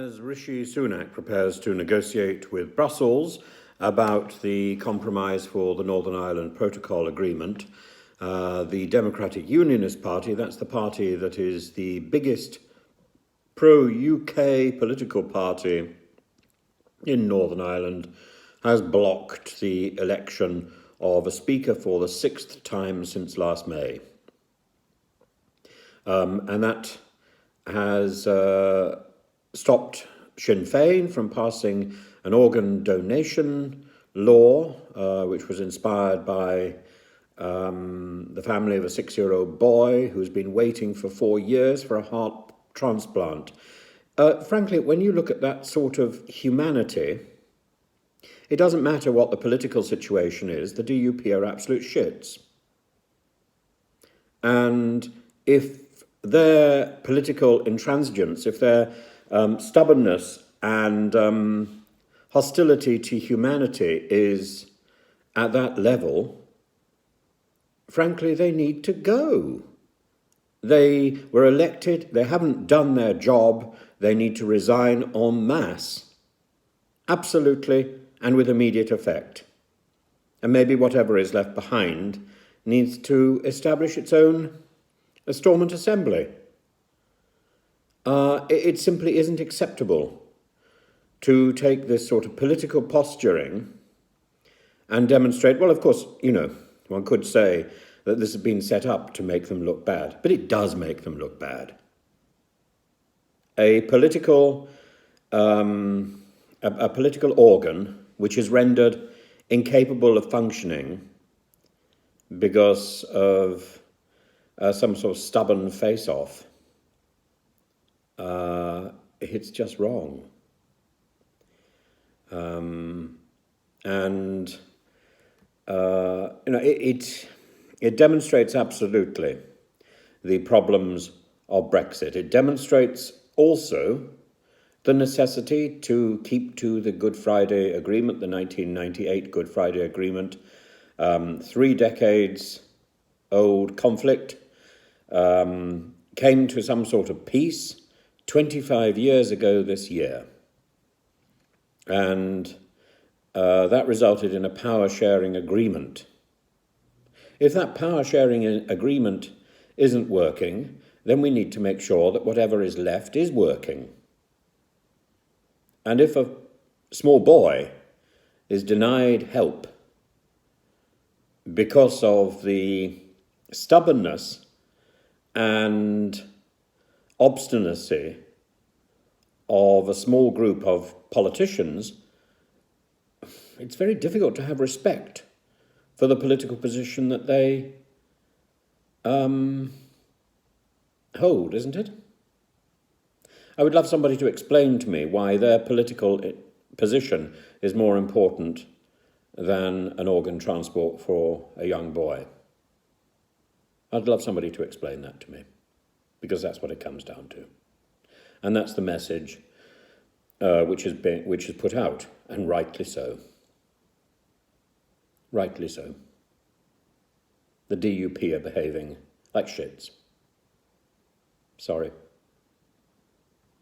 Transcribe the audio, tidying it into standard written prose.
As Rishi Sunak prepares to negotiate with Brussels about the compromise for the Northern Ireland Protocol Agreement, the Democratic Unionist Party, that's the party that is the biggest pro-UK political party in Northern Ireland, has blocked the election of a speaker for the 6th time since last May. And that has stopped Sinn Féin from passing an organ donation law, which was inspired by the family of a 6-year-old boy who's been waiting for 4 years for a heart transplant. Frankly, when you look at that sort of humanity, it doesn't matter what the political situation is, the DUP are absolute shits. And if their political intransigence, if their stubbornness and hostility to humanity is at that level, frankly, they need to go. They were elected, they haven't done their job, they need to resign en masse. Absolutely, and with immediate effect. And maybe whatever is left behind needs to establish its own Stormont Assembly. It simply isn't acceptable to take this sort of political posturing and demonstrate, well, of course, one could say that this has been set up to make them look bad, but it does make them look bad. A political organ which is rendered incapable of functioning because of some sort of stubborn face-off, it's just wrong. It demonstrates absolutely the problems of Brexit. It demonstrates also the necessity to keep to the Good Friday Agreement, the 1998 Good Friday Agreement, 3 decades old conflict, came to some sort of peace 25 years ago this year. And that resulted in a power-sharing agreement. If that power-sharing agreement isn't working, then we need to make sure that whatever is left is working. And if a small boy is denied help because of the stubbornness and obstinacy of a small group of politicians, it's very difficult to have respect for the political position that they hold, isn't it? I would love somebody to explain to me why their political position is more important than an organ transport for a young boy. I'd love somebody to explain that to me, because that's what it comes down to. And that's the message which is put out, and rightly so. Rightly so. The DUP are behaving like shits. Sorry.